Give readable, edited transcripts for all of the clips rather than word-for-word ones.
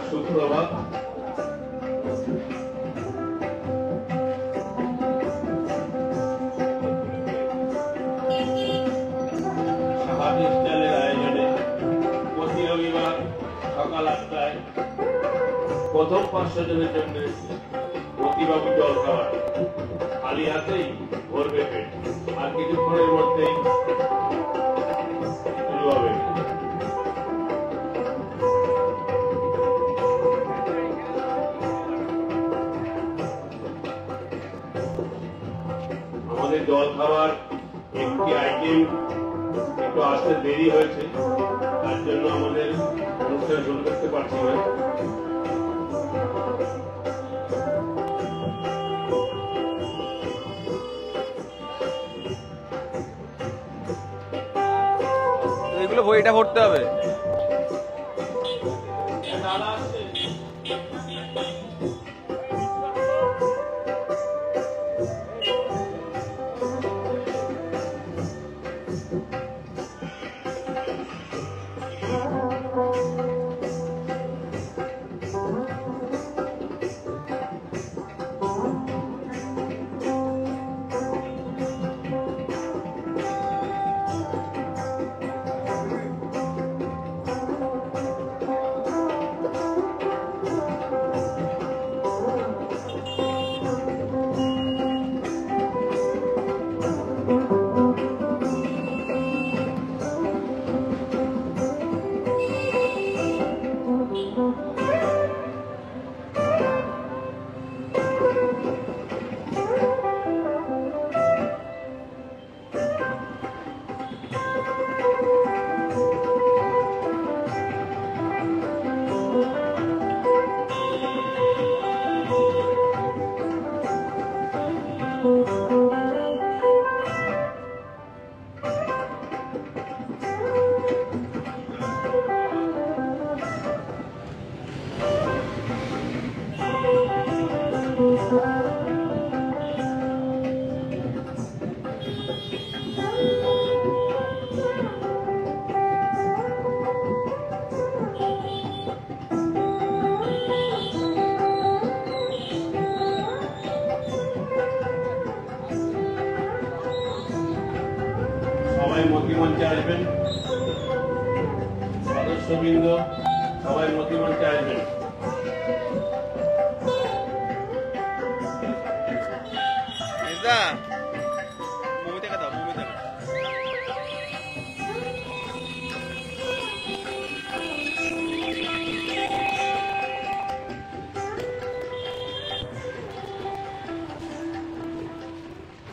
সুপ্রভাত। সাহাবী স্টাইলের আয়োজনে প্রতি রবিবার সকাল ৮টায় প্রথম ৫০০ জনের জন্য প্রতিবাবু জল খাওয়ার খালি হাতেই ভরবে পেট। আর কিছুক্ষণের মধ্যেই শুরু হবে। আমাদের জল খাওয়ার একটি আইটেম একটু আসতে দেরি হয়েছে, তার জন্য আমাদের অনুষ্ঠান শুরু করতে পারছি না। এগুলো বইটা ভরতে হবে। সবাই মতিমঞ্চে আসবেন, সদস্যবৃন্দ সবাই মতিমঞ্চে আসবেন।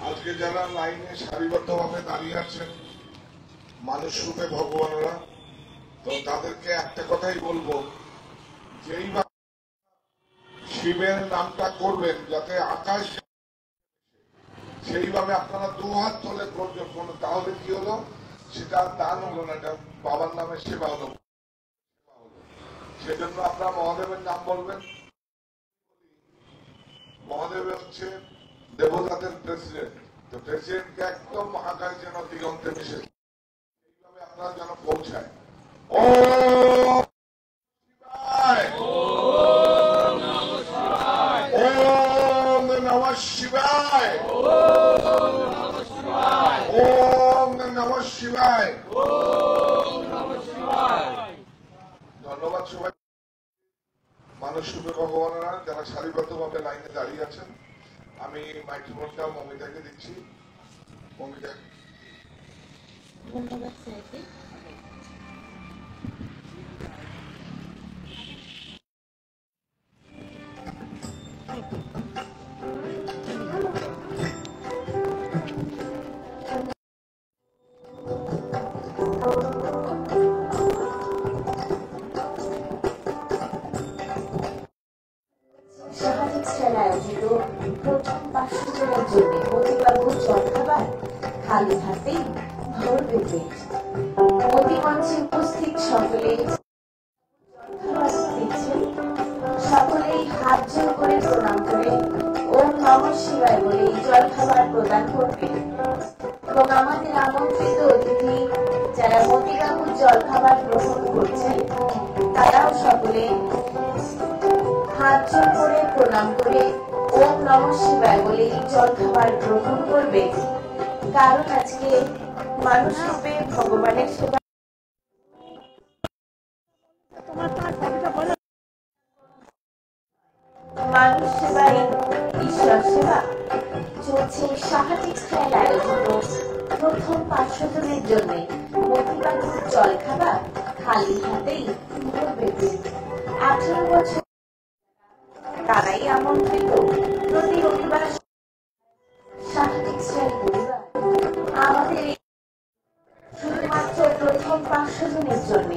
আজকে যারা লাইনে সারিবদ্ধভাবে দাঁড়িয়ে আছেন মানুষ রূপে ভগবানরা, তো তাদেরকে একটা কথাই বলবো, যেইভাবে শিবের নামটা করবেন যাতে আকাশ, সেইভাবে আপনারা দুহাত তোলে করবেন। তাহলে কি হলো, সেটা দান হলো না, এটা বাবার নামে সেবা হলো। সেজন্য আপনারা মহাদেবের নাম বলবেন। মহাদেব হচ্ছে দেবতাদের প্রেসিডেন্ট, তো প্রেসিডেন্টকে একদম আকাশ যেন দিগন্তে মিশে এইভাবে আপনারা যেন পৌঁছায়। ওম শিবায়, ওম নমঃ শিবায়, ওম নমঃ শিবায়। ধন্যবাদ সবাই। মানুষ রূপে ভগবানরা যারা সারিবদ্ধভাবে লাইনে দাঁড়িয়ে আছেন, আমি মাইক্রোফোনটা মমিতাকে দিচ্ছি। মমিতা। ধন্যবাদ স্যারকে। জনের জন্য মতিবাবুর জলখাবার খালি হাতেই ভরবে পেট। মতিমঞ্চে উপস্থিত সকলে জলখাবার দিচ্ছেন, সকলেই হাত জোর করে প্রণাম করে ওম নমঃ শিবায় বলে জলখাবার প্রদান করবে। এবং আমাদের আমন্ত্রিত অতিথি যারা মতিবাবুর জলখাবার গ্রহণ করছেন তারাও সকলে হাত জোর করে প্রণাম করে ওম নমঃ শিবায় বলে জলখাবার গ্রহণ করবে। কারণ আজকে মানুষ রূপে ভগবানের সেবা, মানুষ সেবাই ঈশ্বর সেবা চলছে সাহা টেক্সটাইল আয়োজিত প্রথম 500 জনের জন্য মতিবাবুর জলখাবার খালি হাতেই ভরবে পেট। 18 বছর তারাই আমন্ত্রিত। প্রতি রবিবার সাহা টেক্সটাইল পরিবার আমাদের শুধুমাত্র প্রথম 500 জনের জন্য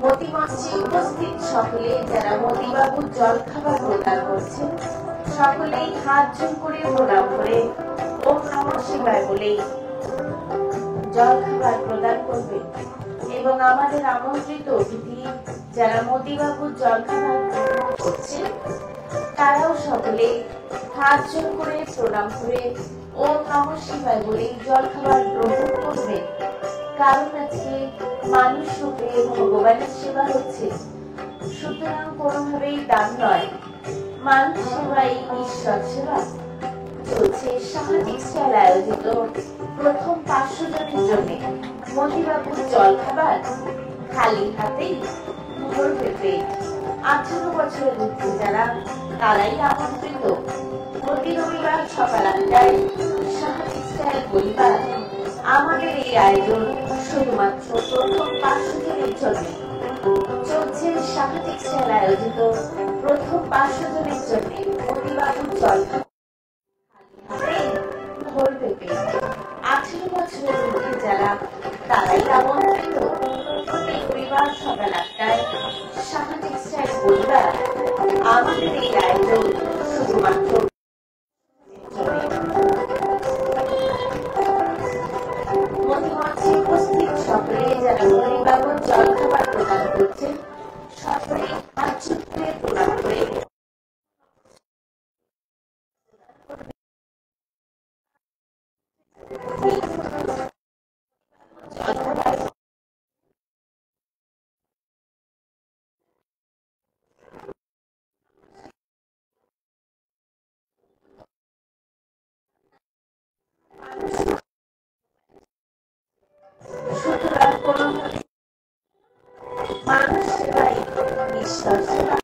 মতিমঞ্চে উপস্থিত সকলে যারা মতিবাবুর জলখাবার প্রদান করছেন সকলেই হাত জোর করে প্রণাম করে ওম নমঃ শিবায় বলে জলখাবার প্রদান করবে। এবং আমাদের আমন্ত্রিত অতিথি যারা মতিবাবুর জলখাবার গ্রহণ করছেন তারাও সকলে হাত জোর করে প্রণাম করে ওম নমঃ শিবায় বলে জলখাবার গ্রহণ করবে। কারণ আজকে মানুষ রূপে ভগবানের সেবা হচ্ছে, সুতরাং কোনোভাবেই দান নয়, মানুষ সেবাই ঈশ্বর সেবা চলছে সাহা টেক্সটাইল আয়োজিত প্রথম 500 জনের জন্য মতিবাবুর জলখাবার খালি হাতেই ভরবে পেট। 18 বছরের ঊর্ধ্বে যারা তারাই আমন্ত্রিত। প্রতি রবিবার সকাল 8টায় সাহা টেক্সটাইল পরিবার আমাদের এই আয়োজন শুধুমাত্র প্রথম 500 জনের জন্য চলছে সাহা টেক্সটাইল আয়োজিত প্রথম 500 জনের জন্য মতিবাবুর জলখাবার ভরবে পেট। 18 বছরের ঊর্ধ্বে যারা তারাই আমন্ত্রিত। প্রতি রবিবার সকাল 8টায় সাহা টেক্সটাইল পরিবার আমাদের এই আয়োজন শুধুমাত্র মতিমঞ্চে উপস্থিত সকলে যারা মতিবাবুর জলখাবার প্রদান করছেন সকলে হাত জোর করে প্রণাম করে সুতরাং কোনোভাবে মানুষ সেবাই ঈশ্বর সেবা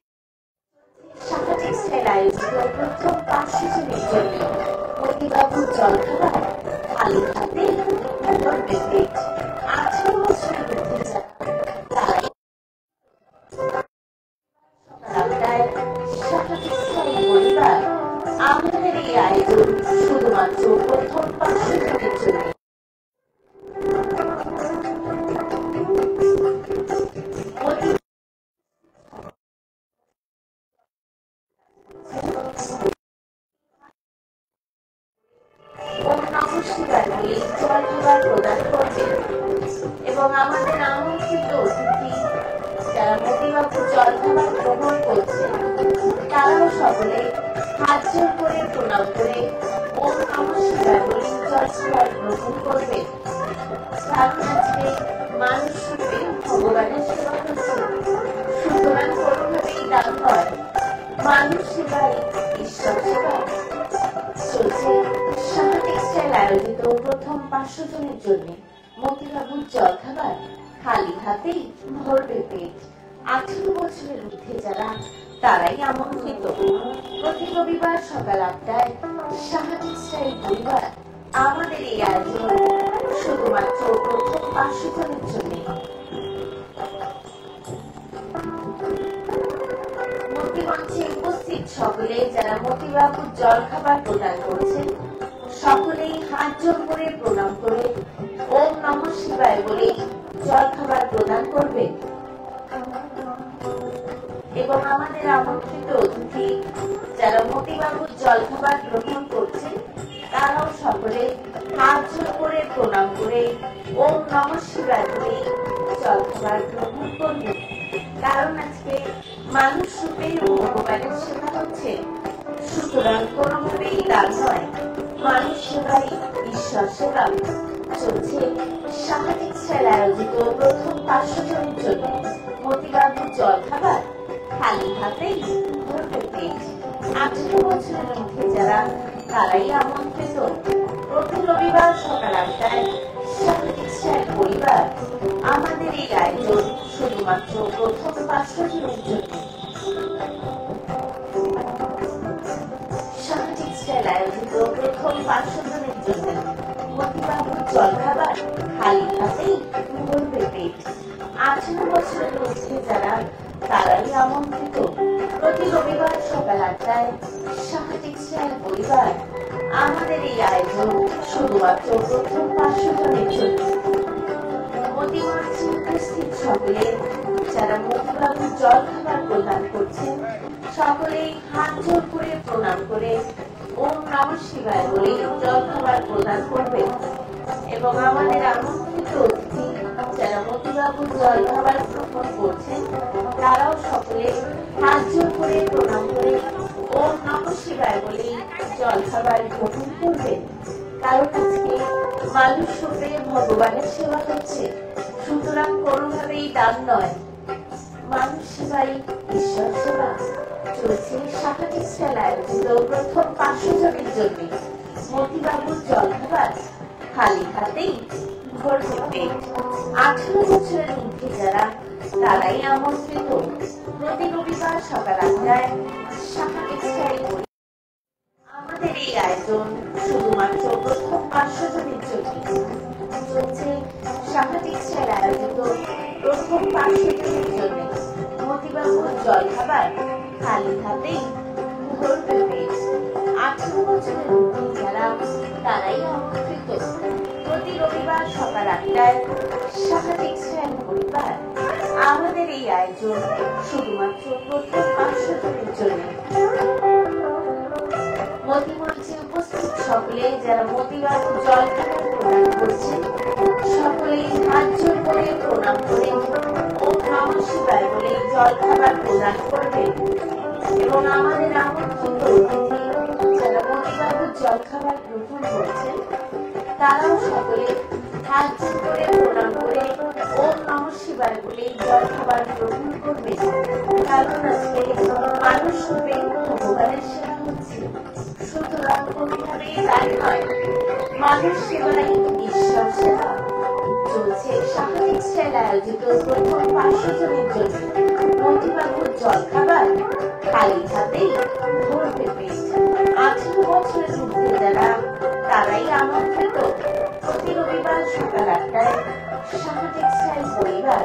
সাহা টেক্সটাইল আয়োজিত প্রথম 500 জনের জন্য মতিবাবুর জলখাবার খালি হাতে ভরবে পেট। 18 বছরের ঊর্ধ্বে যারা তারাই সাহা টেক্সটাইল পরিবার আমাদের এই আয়োজন শুধুমাত্র প্রথম 500 জনের জন্য জলখাবার প্রদান করবে। এবং আমাদের আমন্ত্রিত অতিথি যারা মতিবাবুর জলখাবার গ্রহণ করছেন তারাও সকলে হাত জোর করে প্রণাম করে ওম নমঃ শিবায় বলে জলখাবার গ্রহণ করবে। কারণ আজকে মানুষ রূপে ভগবানের সেবা হচ্ছে, সুতরাং কোনোভাবেই দান নয়, মানুষ সেবাই ঈশ্বর সেবা চলছে সাহা টেক্সটাইল আয়োজিত প্রথম 500 জনের জন্য মতিবাবুর জলখাবার খালি হাতেই ভরবে পেট। 18 বছরের ঊর্ধ্বে যারা তারাই আমন্ত্রিত। প্রতি রবিবার সকাল 8টায় সাহা টেক্সটাইল পরিবার আমাদের এই আয়োজন শুধুমাত্র প্রথম 500 জনের জন্য মতিমঞ্চে উপস্থিত সকলে যারা মতিবাবুর জলখাবার প্রদান করছেন সকলেই হাত জোর করে প্রণাম করে ওম নমঃ শিবায় বলে জলখাবার প্রদান করবে। এবং আমাদের আমন্ত্রিত অতিথি যারা মতিবাবুর জলখাবার গ্রহণ করছেন তারাও সকলে হাত জোড় করে প্রণাম করে ওম নমঃ শিবায় বলে জলখাবার গ্রহণ করবেন। কারণ আজকে মানুষ রূপে ভগবানের সেবা হচ্ছে, সুতরাং কোনোভাবেই দান নয়, মানুষ সেবাই ঈশ্বর সেবা। চলছে সামাজিক আয়োজিত প্রথম 500 জনের জন্য মতিবাবুর জলখাবার খালি হাতেই ভরবে পেট। 18 বছরের মধ্যে যারা তারাই আমন্ত্রিত। প্রতি রবিবার সকাল 8টায় সামাজিক পরিবার আমাদের এই আয়োজন শুধুমাত্র প্রথম 500 জনের জন্য। সামাজিক আয়োজিত প্রথম 500 জনের জন্য মতিবাবুর জলখাবার খালি হাতেই ভরবে পেট। 18 বছরের মধ্যে যারা তারাই আমন্ত্রিত। প্রতি রবিবার সকাল 8টায় সামাজিক পরিবার আমাদের এই আয়োজন শুধুমাত্র প্রথম 500 জনের জন্য। মতিমঞ্চে উপস্থিত সকলে যারা মতিবাবুর জলখাবার প্রদান করছেন সকলেই হাত জোড় করে প্রণাম করে ওম নমঃ শিবায় বলে জলখাবার প্রদান করবেন। এবং আমাদের আমন্ত্রিত অতিথি যারা মতিবাবুর জলখাবার গ্রহণ করছেন তারাও সকলে হাত জোড় করে প্রণাম করে ওম নমঃ শিবায় বলে জলখাবার গ্রহণ করবেন। কারণ আজকে মানুষ রূপে ভগবানের সেবা হচ্ছে, সুতরাং কোনোভাবেই দান নয়, মানুষ সেবাই ঈশ্বর সেবা। চলছে সামাজিক আয়োজিত প্রথম 500 জনের জন্য মতিবাবুর জলখাবার খালি হাতেই ভরবে পেট। 18 বছরের মধ্যে যারা তারাই আমন্ত্রিত। প্রতি রবিবার সকাল 8টায় সামাজিক আমাদের এই আয়োজন শুধুমাত্র প্রথম 500 জনের জন্য। চলছে সামাজিক আয়োজিত প্রথম 500 জনের জন্য মতিবাবুর জলখাবার খালি হাতেই ভরবে পেট। 18 বছরের মধ্যে যারা তারাই আমন্ত্রিত। প্রতি রবিবার সকাল 8টায় সামাজিক পরিবার আমাদের এই আয়োজন শুধুমাত্র প্রথম 500 জনের জন্য। মতিমঞ্চে উপস্থিত সকলে যারা মতিবাবুর জলখাবার প্রদান করছেন সকলেই হাত জোড় করে প্রণাম করে ওম নমঃ শিবায় বলে জলখাবার প্রদান করবেন। এবং আমাদের আমন্ত্রিত অতিথি যারা মতিবাবুর জলখাবার গ্রহণ করছেন তারাও সকলে হাত জোড় করে প্রণাম করে ওম নমঃ শিবায় বলে জলখাবার গ্রহণ করবেন। কারণ আজকে মানুষ রূপে ভগবানের সেবা হচ্ছে, সুতরাং কোনোভাবেই দান নয়, মানুষ সেবাই ঈশ্বর সেবা। চলছে সামাজিক আয়োজিত প্রথম 500 জনের জন্য মতিবাবুর জলখাবার খালি হাতেই ভরবে পেট। 18 বছরের মধ্যে যারা তারাই আমন্ত্রিত। প্রতি রবিবার সকাল 8টায় সামাজিক পরিবার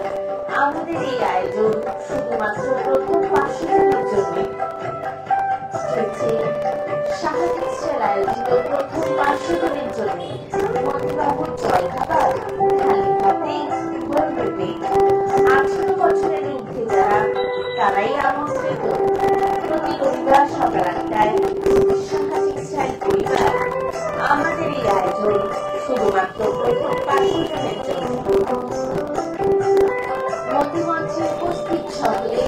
আমাদের এই আয়োজন শুধুমাত্র প্রথম 500 জনের জন্য। চলছে সামাজিক আয়োজিত প্রথম 500 জনের জন্য মতিবাবুর জলখাবার খালি হাতেই ভরবে পেট। 18 বছরের মধ্যে যারা তারাই আমন্ত্রিত। প্রতি রবিবার সকাল 8টায় সামাজিক পরিবার আমাদের এই আয়োজন শুধুমাত্র প্রথম 500 জনের জন্য। মতিমঞ্চে উপস্থিত সকলে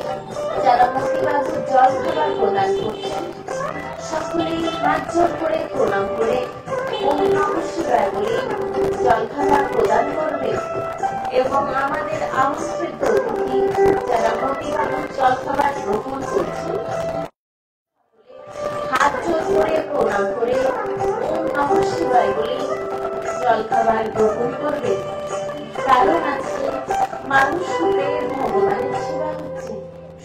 যারা মতিবাবুর জলখাবার প্রদান করছেন সকলেই হাত জোড় করে প্রণাম করে ওম নমঃ শিবায় বলে জলখাবার প্রদান করবে। এবং আমাদের আমন্ত্রিত অতিথি যারা মতিবাবুর জলখাবার গ্রহণ করছেন হাত জোড় করে প্রণাম করে ওম নমঃ শিবায় বলে জলখাবার গ্রহণ করবে। কারণ আজকে মানুষ রূপে ভগবানের সেবা হচ্ছে,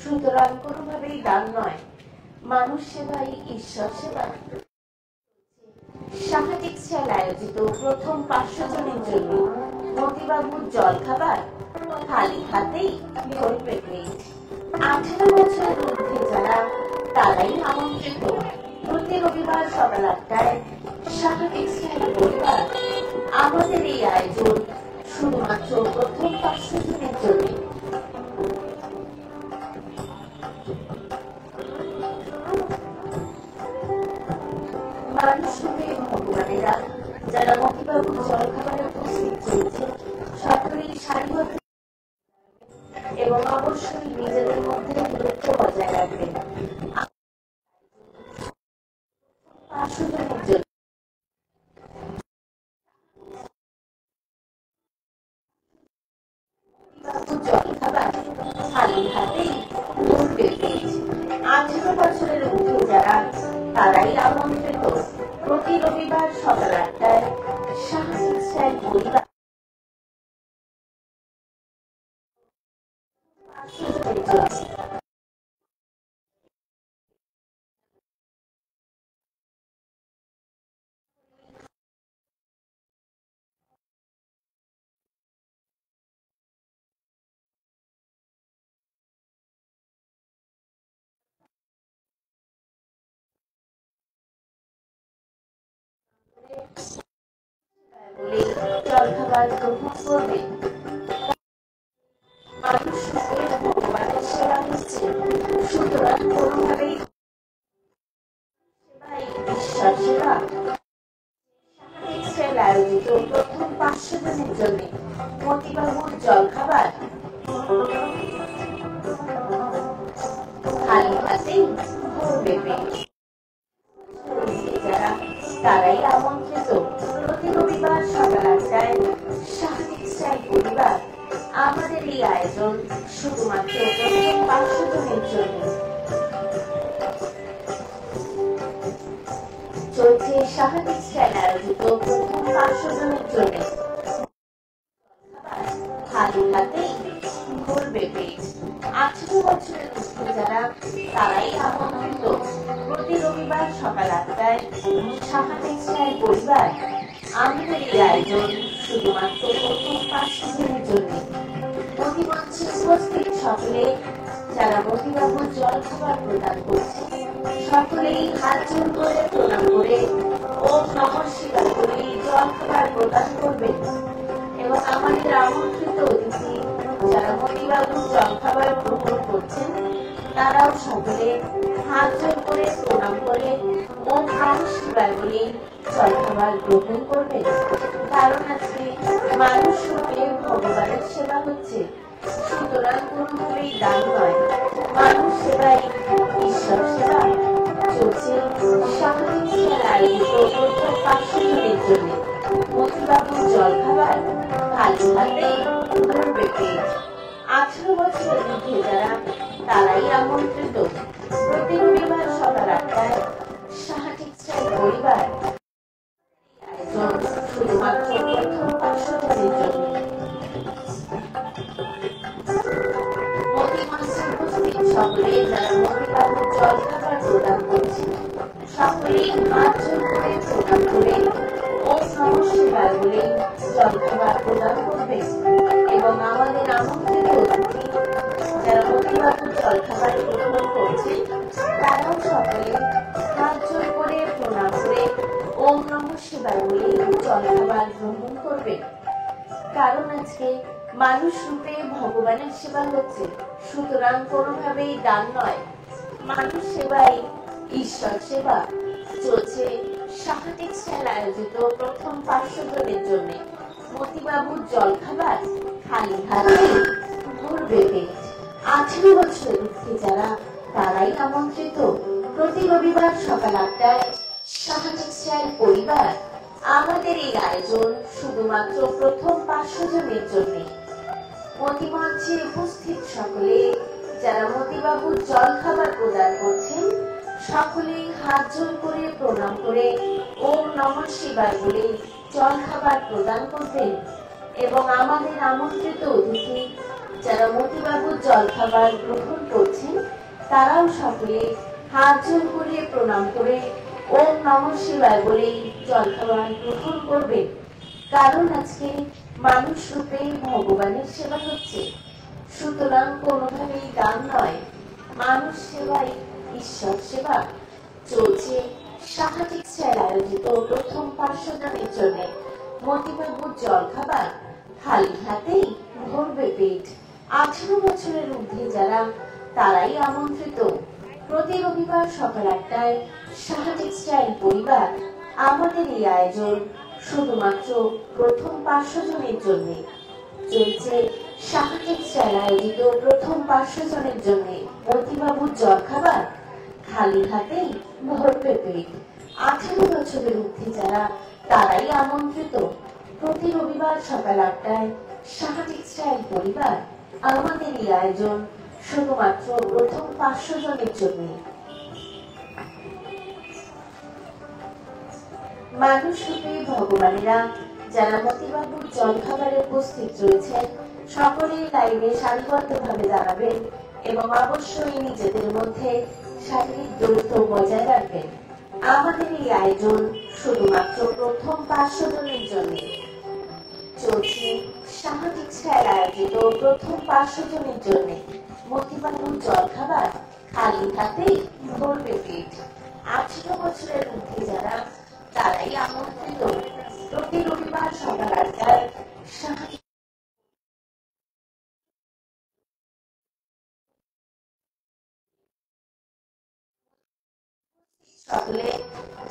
সুতরাং কোনোভাবেই দান নয়, মানুষ সেবাই ঈশ্বর সেবা। সামাজিক আয়োজিত প্রথম 500 জনের জন্য মতিবাবুর জলখাবার খালি হাতেই ভরবে পেট। 18 বছরের মধ্যে যারা তারাই আমন্ত্রিত। প্রতি রবিবার সকাল 8টায় সামাজিক পরিবার আমাদের এই আয়োজন শুধুমাত্র প্রথম 500 জনের জন্য। খালি হাতেই ঘুরবে পেট। 18 বছরের ঊর্ধ্বে যারা তারাই আমন্ত্রিত প্রতি রবিবার সকাল 8টায় সাহসিক স্টাইল পরিবার জলখাবার গ্রহণ করবে। মানুষ ভগবানের সেবা হচ্ছে, সুতরাং কোনোভাবেই ঈশ্বর সেবা আয়োজিত প্রথম 500 জনের জন্য মতিবাবুর জলখাবার খালি হাতেই ভরবে পেট। যারা তারাই আমন্ত্রিত প্রতি রবিবার সকাল 8টায় সাহসিক স্টাইল পরিবার। আমাদের এই আয়োজন শুধুমাত্র প্রথম 500 জনের জন্য। চলছে সাহসিক স্টাইল আয়োজিত প্রথম 500 জনের জন্য খালি হাতেই ভরবে পেট। 18 বছরের ঊর্ধ্বে যারা তারাই আমন্ত্রিত প্রতি রবিবার সকাল 8টায় সাহসিক স্টাইল পরিবার। আমাদের এই আয়োজন শুধুমাত্র প্রথম 500 জনের জন্য। মতিমঞ্চে উপস্থিত সকলে যারা মতিবাবুর জলখাবার প্রদান করছে সকলেই হাত জোড় করে প্রণাম করে ওম নমঃ শিবায় বলে জলখাবার প্রদান করবেন। এবং আমাদের আমন্ত্রিত অতিথি যারা মতিবাবুর জলখাবার গ্রহণ করছেন তারাও সকলে হাত জোড় করে প্রণাম করে ওম নমঃ শিবায় বলে জলখাবার গ্রহণ করবেন। কারণ আজকে মানুষ রূপে ভগবানের সেবা হচ্ছে, সুতরাং কোনোভাবেই দান নয়, মানুষ সেবাই ঈশ্বর সেবা। চলছে সাহসিক আয়োজিত প্রথম 500 জনের জন্য মতিবাবুর জলখাবার খালি হাতেই ভরবে পেট। 18 বছরের ঊর্ধ্বে যারা তারাই আমন্ত্রিত প্রতি রবিবার সকাল 8টায় সাহসিক স্টাইল পরিবার। আয়োজন শুধুমাত্র প্রথম 500 জনের জন্য। মতিমঞ্চে উপস্থিত সকলে যারা মতিবাবুর জলখাবার প্রদান করছে সকলেই হাত জোড় করে প্রদান করে ওম নমঃ শিবায় বলে জলখাবার প্রদান করবে। এবং আমাদের আমন্ত্রিত অতিথি যারা মতিবাবুর জলখাবার গ্রহণ করছে তারাও সকলে হাত জোড় করে প্রণাম করে ওম নমঃ শিবায় বলে জলখাবার গ্রহণ করবে। কারণ আজকে মানুষ রূপে ভগবানের সেবা হচ্ছে, সুতরাং কোনোভাবেই দান নয়, মানুষ সেবাই ঈশ্বর সেবা। চলছে সাহসিক স্টাইল আয়োজিত প্রথম 500 জনের জন্য মতিবাবুর জলখাবার খালি হাতেই ভরবে পেট। 18 বছরের ঊর্ধ্বে যারা তারাই আমন্ত্রিত প্রতি রবিবার সকাল 8টায় সাহসিক স্টাইল পরিবার। আমাদের এই আয়োজন শুধুমাত্র প্রথম 500 জনের জন্য। মতিমঞ্চে উপস্থিত সকলে যারা মতিবাবুর জলখাবার প্রদান করছেন সকলেই হাত জোড় করে প্রণাম করে ওম নমঃ শিবায় বলে জলখাবার প্রদান করবেন। এবং আমাদের আমন্ত্রিত অতিথি যারা মতিবাবুর জলখাবার গ্রহণ করছেন তারাও সকলে হাত জোড় করে প্রণাম করে ওম নমঃ শিবায় বলে জলখাবার গ্রহণ করবেন। কারণ আজকে মানুষ রূপে ভগবানের সেবা হচ্ছে, সুতরাং কোনোভাবেই দান নয়, মানুষ সেবাই ঈশ্বর সেবা। চলছে সাহসিক স্টাইল আয়োজিত প্রথম 500 জনের জন্য মতিবাবুর জলখাবার খালি হাতেই ভরবে পেট। 18 বছরের ঊর্ধ্বে যারা তারাই আমন্ত্রিত প্রতি রবিবার সকাল 8টায় সাহসিক স্টাইল পরিবার। আমাদের এই আয়োজন শুধুমাত্র প্রথম 500 জনের জন্য। চলছে সাহসিক স্টাইল আয়োজিত প্রথম 500 জনের জন্য মতিবাবুর জলখাবার খালি হাতেই ভরবে পেট। 18 বছরের ঊর্ধ্বে যারা তারাই আমন্ত্রিত প্রতি রবিবার সকাল 8টায় সাহসিক স্টাইল পরিবার। আমাদের এই আয়োজন শুধুমাত্র প্রথম 500 জনের জন্য। মানুষ রূপে ভগবানেরা যারা মতিবাবুর জলখাবারে উপস্থিত রয়েছেন সকলেই লাইনে সারিবদ্ধভাবে দাঁড়াবেন এবং অবশ্যই নিজেদের মধ্যে শারীরিক দূরত্ব বজায় রাখবেন। আমাদের এই আয়োজন শুধুমাত্র প্রথম 500 জনের জন্য চলছে। সামাজিক স্যার আয়োজিত প্রথম 500 জনের জন্য মতিবাবুর জলখাবার খালি হাতে ভরবে পেট। 18 বছরের মধ্যে যারা তারাই আমন্ত্রিত। প্রতি রবিবার সকাল 8টায় সামাজিক সকলে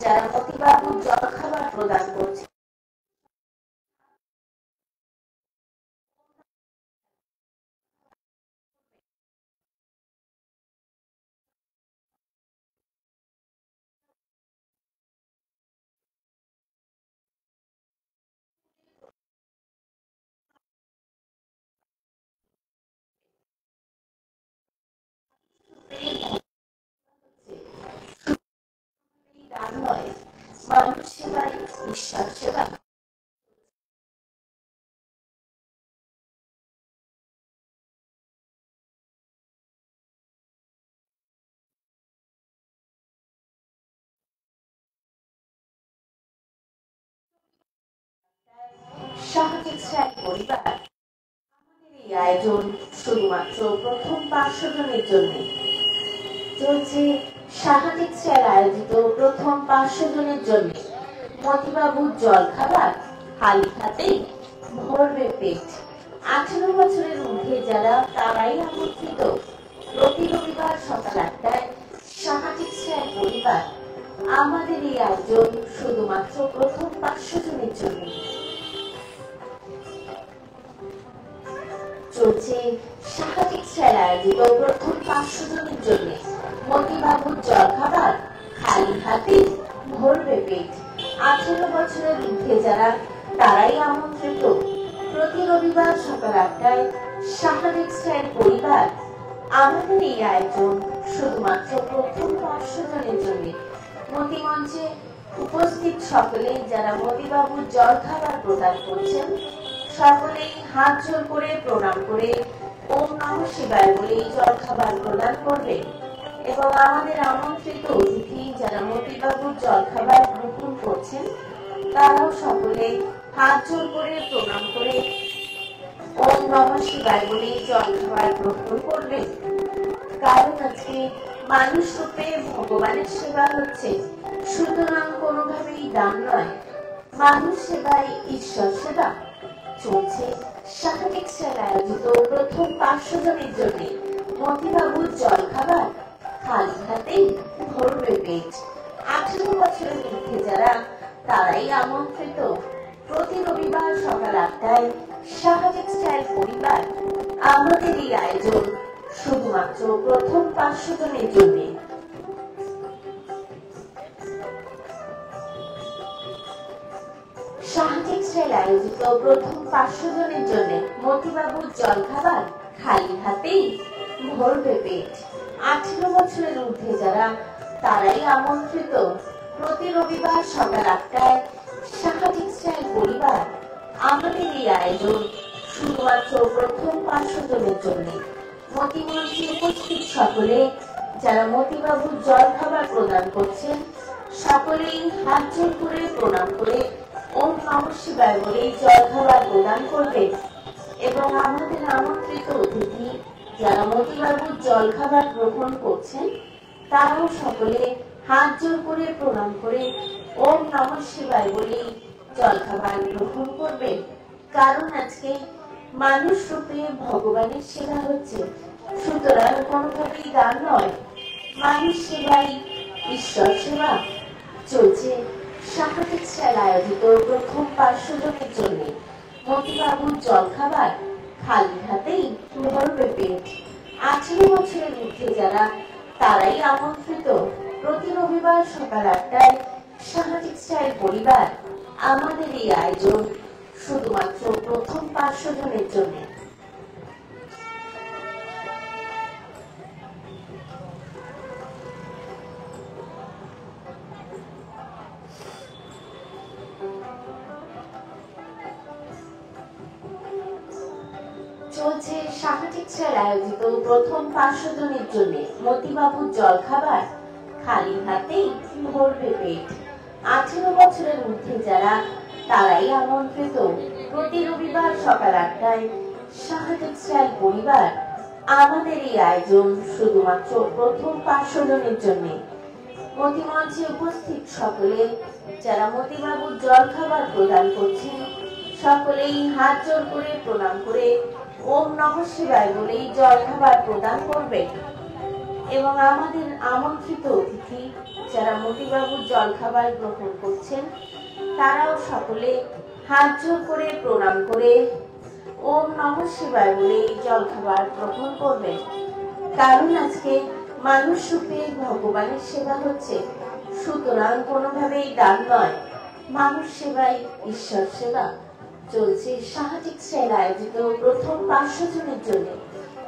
যারা মতিবাবুর জলখাবার প্রদান করছে দান নয়, মানুষ সেবাই ঈশ্বর সেবা। সামাজিক স্যার পরিবার আমাদের এই আয়োজন শুধুমাত্র প্রথম 500 জনের জন্য চলছে। সামাজিক স্যার আয়োজিত প্রথম 500 জনের জন্য মতিবাবুর জলখাবার খালি হাতেই ভরবে পেট। 18 বছরের মধ্যে যারা তারাই আমন্ত্রিত। প্রতি রবিবার সকাল 8টায় সামাজিক স্যার পরিবার আমাদের এই আয়োজন শুধুমাত্র প্রথম 500 জনের জন্য চলছে। সামাজিক স্যার আয়োজিত প্রথম 500 জনের জন্য মতিবাবুর জলখাবার খালি হাতে ভরবে পেট। 18 বছরের ঊর্ধ্বে যারা তারাই আমন্ত্রিত। প্রতি রবিবার সকাল 8টায় সামাজিক স্যার পরিবার আমাদের এই আয়োজন শুধুমাত্র প্রথম 500 জনের জন্য মতিমঞ্চে উপস্থিত সকলে যারা মতিবাবুর জলখাবার প্রদান করছেন সকলেই হাত জোড় করে প্রণাম করে ওম নমঃ শিবায় বলে জলখাবার প্রদান করবে এবং আমাদের আমন্ত্রিত অতিথি যারা মতিবাবুর জলখাবার গ্রহণ করছেন তারাও সকলে হাত জোড় করে প্রণাম করে ওম নমঃ শিবায় বলে জলখাবার গ্রহণ করবে। কারণ আজকে মানুষ রূপে ভগবানের সেবা হচ্ছে, সুতরাং কোনোভাবেই দান নয়, মানুষ সেবাই ঈশ্বর সেবা। চলছে সামাজিক স্যার আয়োজিত প্রথম 500 জনের জন্য মতিবাবুর জলখাবার খালি হাতেই ভরবে পেট। 18 বছরের মধ্যে যারা তারাই আমন্ত্রিত। প্রতি রবিবার সকাল 8টায় সামাজিক স্যার পরিবার আমাদের এই আয়োজন শুধুমাত্র প্রথম 500 জনের জন্য। সামাজিক স্যার আয়োজিত প্রথম 500 জনের জন্য মতিবাবুর জলখাবার খালি হাতেই ভরবে পেট। 18 বছরের ঊর্ধ্বে যারা তারাই আমন্ত্রিত। প্রতি রবিবার সকাল 8টায় সামাজিক স্যার পরিবার আমাদের এই আয়োজন শুধুমাত্র প্রথম 500 জনের জন্য মতিমঞ্চে উপস্থিত সকলে যারা মতিবাবুর জলখাবার প্রদান করছেন সকলেই হাত জোড় করে প্রণাম করে ওম নমঃ শিবায় বলে জলখাবার প্রদান করবে এবং আমাদের আমন্ত্রিত অতিথি যারা মতিবাবুর জলখাবার গ্রহণ করছেন তারাও সকলে হাত জোড় করে প্রণাম করে ওম নমঃ শিবায় বলে জলখাবার গ্রহণ করবে। কারণ আজকে মানুষ রূপে ভগবানের সেবা হচ্ছে, সুতরাং কোনোভাবেই দান নয়, মানুষ সেবাই ঈশ্বর সেবা। চলছে সামাজিক স্যার আয়োজিত প্রথম 500 জনের জন্য মতিবাবুর জলখাবার খালি হাতেই ভরবে পেট। 18 বছরের মধ্যে যারা তারাই আমন্ত্রিত। প্রতি রবিবার সকাল 8টায় সামাজিক স্যার পরিবার আমাদের এই আয়োজন শুধুমাত্র প্রথম 500 জনের জন্য। সাহায্যের আয়োজিত প্রথম 500 জনের জন্য মতিবাবুর জলখাবার খালি হাতেই ভরবে পেট। 18 বছরের ঊর্ধ্বে যারা তারাই আমন্ত্রিত। প্রতি রবিবার সকাল 8টায় সাহায্যের পরিবার আমাদের এই আয়োজন শুধুমাত্র প্রথম 500 জনের জন্য। মতিমঞ্চে উপস্থিত সকলে যারা মতিবাবুর জলখাবার প্রদান করছেন সকলেই হাত জোর করে প্রণাম করে ওম নমঃ শিবায় বলেই জলখাবার প্রদান করবে। এবং আমাদের আমন্ত্রিত অতিথি যারা মতিবাবুর জলখাবার গ্রহণ করছেন তারাও সকলে হাত জোর করে প্রণাম করে ওম নমঃ শিবায় বলেই জলখাবার গ্রহণ করবেন। কারণ আজকে মানুষ রূপে ভগবানের সেবা হচ্ছে, সুতরাং কোনোভাবেই দান নয়, মানুষ সেবাই ঈশ্বর সেবা। চলছে সাহায্যের আয়োজিত প্রথম 500 জনের জন্য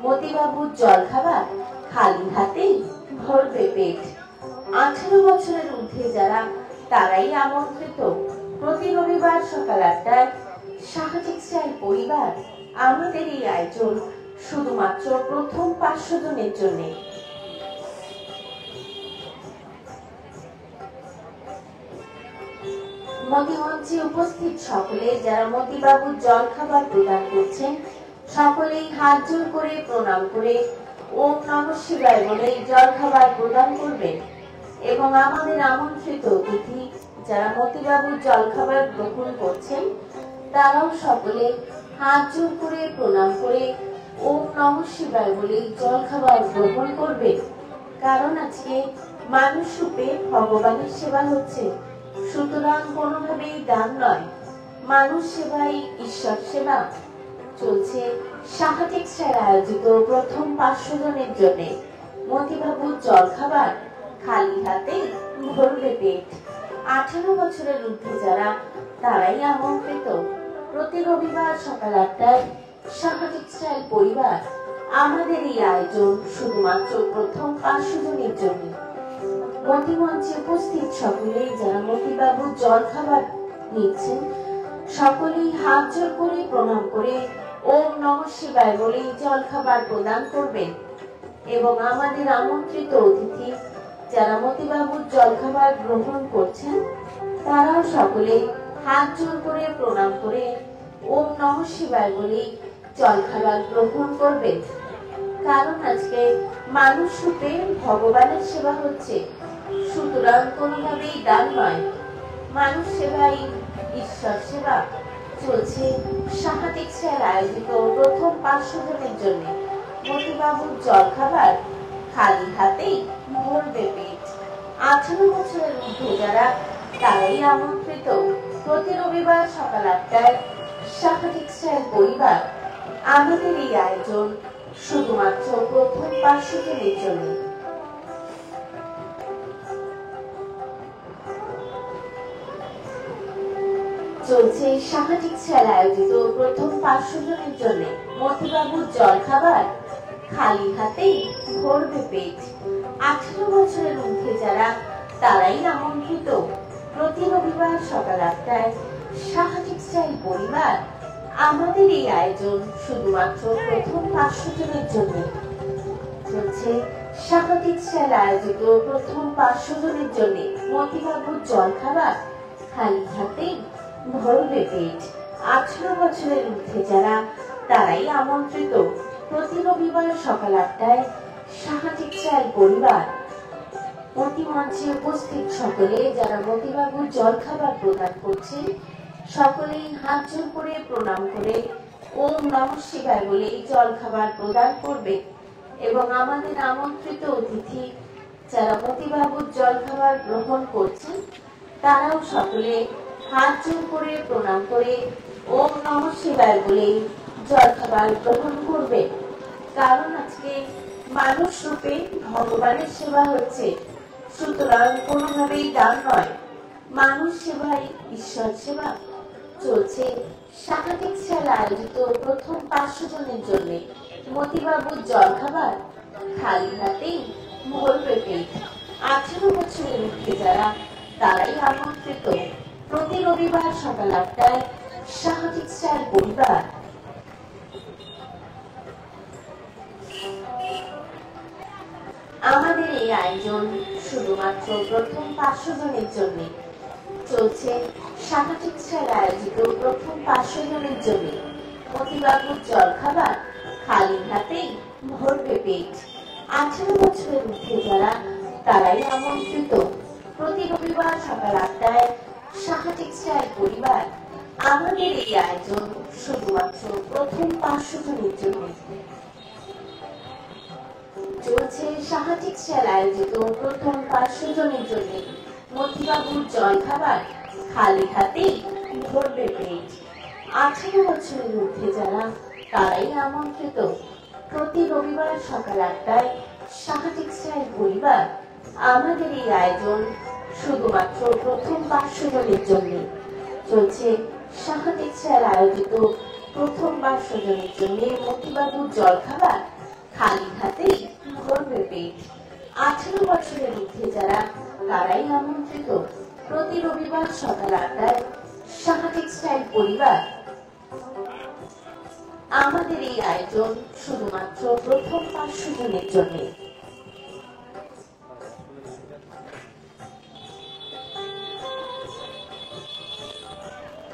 মতিবাবুর জলখাবার খালি হাতেই ভরবে পেট। 18 বছরের ঊর্ধ্বে যারা তারাই আমন্ত্রিত। প্রতি রবিবার সকাল 8টায় সাহায্যের পরিবার আমাদের এই আয়োজন শুধুমাত্র প্রথম 500 জনের জন্য। মতিমঞ্চে উপস্থিত সকলে যারা মতিবাবুর জলখাবার প্রদান করছেন সকলেই হাত জোর করে প্রণাম করে ওম নমঃ শিবায় বলে জলখাবার প্রদান করবেন। এবং আমাদের আমন্ত্রিত অতিথি যারা মতিবাবুর জলখাবার গ্রহণ করছেন তারাও সকলে হাত জোর করে প্রণাম করে ওম নমঃ শিবায় বলে জলখাবার গ্রহণ করবেন। কারণ আজকে মানুষ রূপে ভগবানের সেবা হচ্ছে, সুতরাং কোনোভাবেই দান নয়, মানুষ সেবাই ঈশ্বর সেবা। চলছে সাহায্যের আয়োজিত প্রথম 500 জনের জন্য মতিবাবুর জলখাবার খালি হাতে ভরবে পেট। 18 বছরের ঊর্ধ্বে যারা তারাই আমন্ত্রিত। প্রতি রবিবার সকাল 8টায় সাহায্যের পরিবার আমাদের এই আয়োজন শুধুমাত্র প্রথম 500 জনের জন্য। মতিমঞ্চে উপস্থিত সকলে যারা মতিবাবুর জলখাবার নিচ্ছেন সকলেই হাত জোর করে প্রণাম করে ওম নমঃ শিবায় বলে জলখাবার প্রদান করবেন। এবং আমাদের আমন্ত্রিত অতিথি যারা মতিবাবুর জলখাবার গ্রহণ করছেন তারাও সকলে হাত জোর করে প্রণাম করে ওম নমঃ শিবায় বলে জলখাবার গ্রহণ করবেন। কারণ আজকে মানুষ রূপে ভগবানের সেবা হচ্ছে, সুতরাং কোনোভাবেই দান নয়, মানুষ সেবাই ঈশ্বর সেবা। চলছে সাহায্যের আয়োজিত প্রথম 500 জনের জন্য মতিবাবুর জলখাবার খালি হাতেই ভরবে পেট। 18 বছরের ঊর্ধ্বে যারা তারাই আমন্ত্রিত। প্রতি রবিবার সকাল 8টায় সাহায্যের পরিবার আমাদের এই আয়োজন শুধুমাত্র প্রথম 500 জনের জন্য। চলছে সাহায্যের আয়োজিত প্রথম 500 জনের জন্য মতিবাবুর জলখাবার খালি হাতেই ভরবে পেট। 18 বছরের ঊর্ধ্বে যারা তারাই আমন্ত্রিত। প্রতি রবিবার সকাল 8টায় সাহায্যের পরিবার আমাদের এই আয়োজন শুধুমাত্র প্রথম 500 জনের জন্য। চলছে সাহায্যের আয়োজিত প্রথম 500 জনের জন্য মতিবাবুর জলখাবার খালি হাতেই ভরবে পেট। 18 বছরের ঊর্ধ্বে যারা তারাই আমন্ত্রিত। প্রতি রবিবার সকাল 8টায় সাহায্যের পরিবার মতিমঞ্চে উপস্থিত সকলে যারা মতিবাবুর জলখাবার প্রদান করছেন সকলেই হাত জোর করে প্রণাম করে ওম নমঃ শিবায় বলে জলখাবার প্রদান করবে। এবং আমাদের আমন্ত্রিত অতিথি যারা মতিবাবুর জলখাবার গ্রহণ করছেন তারাও সকলে হাত জোর করে প্রণাম করে ওম নমঃ শিবায় বলে জলখাবার গ্রহণ করবে। কারণ আজকে মানুষ রূপে ভগবানের সেবা হচ্ছে, সুতরাং কোনোভাবেই দান নয়, মানুষ সেবাই ঈশ্বর সেবা। চলছে সাহায্যের আয়োজিত প্রথম 500 জনের জন্য মতিবাবুর জলখাবার খালি হাতেই ভরবে পেট। 18 বছরের ঊর্ধ্বে যারা তারাই আমন্ত্রিত। প্রতি রবিবার সকাল 8টায় সাহায্যের পরিবার এই আয়োজন শুধুমাত্র প্রথম 500 জনের জন্য। চলছে শাখা টেক্সটাইল আয়োজিত প্রথম 500 জনের জন্য মতিবাবুর জলখাবার খালি হাতেই ভরবে পেট। 18 বছরের ঊর্ধ্বে যারা তারাই আমন্ত্রিত। প্রতি রবিবার সকাল 8টায় শাখা টেক্সটাইল পরিবার আমাদের এই আয়োজন শুধুমাত্র প্রথম 500 জনের জন্য। চলছে শাখা টেক্সটাইল আয়োজিত প্রথম 500 জনের জন্য মতিবাবুর জলখাবার খালি হাতেই ভরবে পেট। 18 বছরের ঊর্ধ্বে যারা তারাই আমন্ত্রিত। প্রতি রবিবার সকাল 8টায় শাখা টেক্সটাইল পরিবার আমাদের এই আয়োজন শুধুমাত্র প্রথম 500 জনের জন্য। চলছে শাখা টেক্সটাইল আয়োজিত প্রথম 500 জনের জন্য মতিবাবুর জলখাবার খালি হাতেই ভরবে পেট। 18 বছরের ঊর্ধ্বে যারা তারাই আমন্ত্রিত। প্রতি রবিবার সকাল 8টায় শাখা টেক্সটাইল পরিবার আমাদের এই আয়োজন শুধুমাত্র প্রথম 500 জনের জন্য।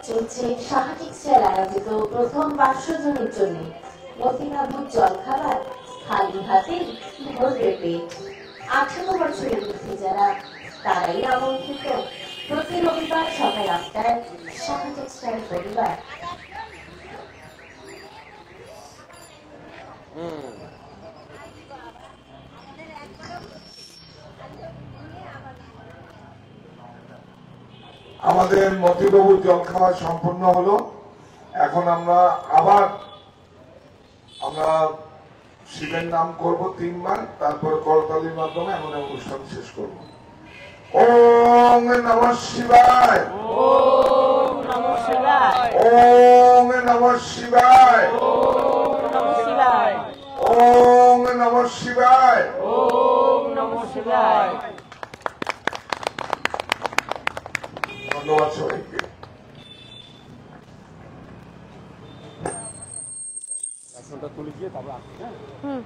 চলছে শাখা টেক্সটাইল আয়োজিত প্রথম 500 জনের জন্য মতিবাবুর জলখাবার খালি হাতেই ভরবে পেট। 18 বছরের ঊর্ধ্বে যারা তারাই আমন্ত্রিত। প্রতি রবিবার সকাল 8টায় শাখা টেক্সটাইল পরিবার আমাদের মতিবাবুর জলখাবার সম্পূর্ণ হলো। এখন আমরা আবার শিবের নাম করব 3 বার, তারপর করতালির মাধ্যমে আমরা অনুষ্ঠান শেষ করব। ওম নমঃ শিবায়, ওম নমঃ শিবায়, ওম নমঃ শিবায়, ওম নমঃ শিবায়, ওম নমঃ শিবায়, ওম নমঃ শিবায়। ধন্যবাদ সবাইকে। তুলে দিয়ে তারপর আসছি। হ্যাঁ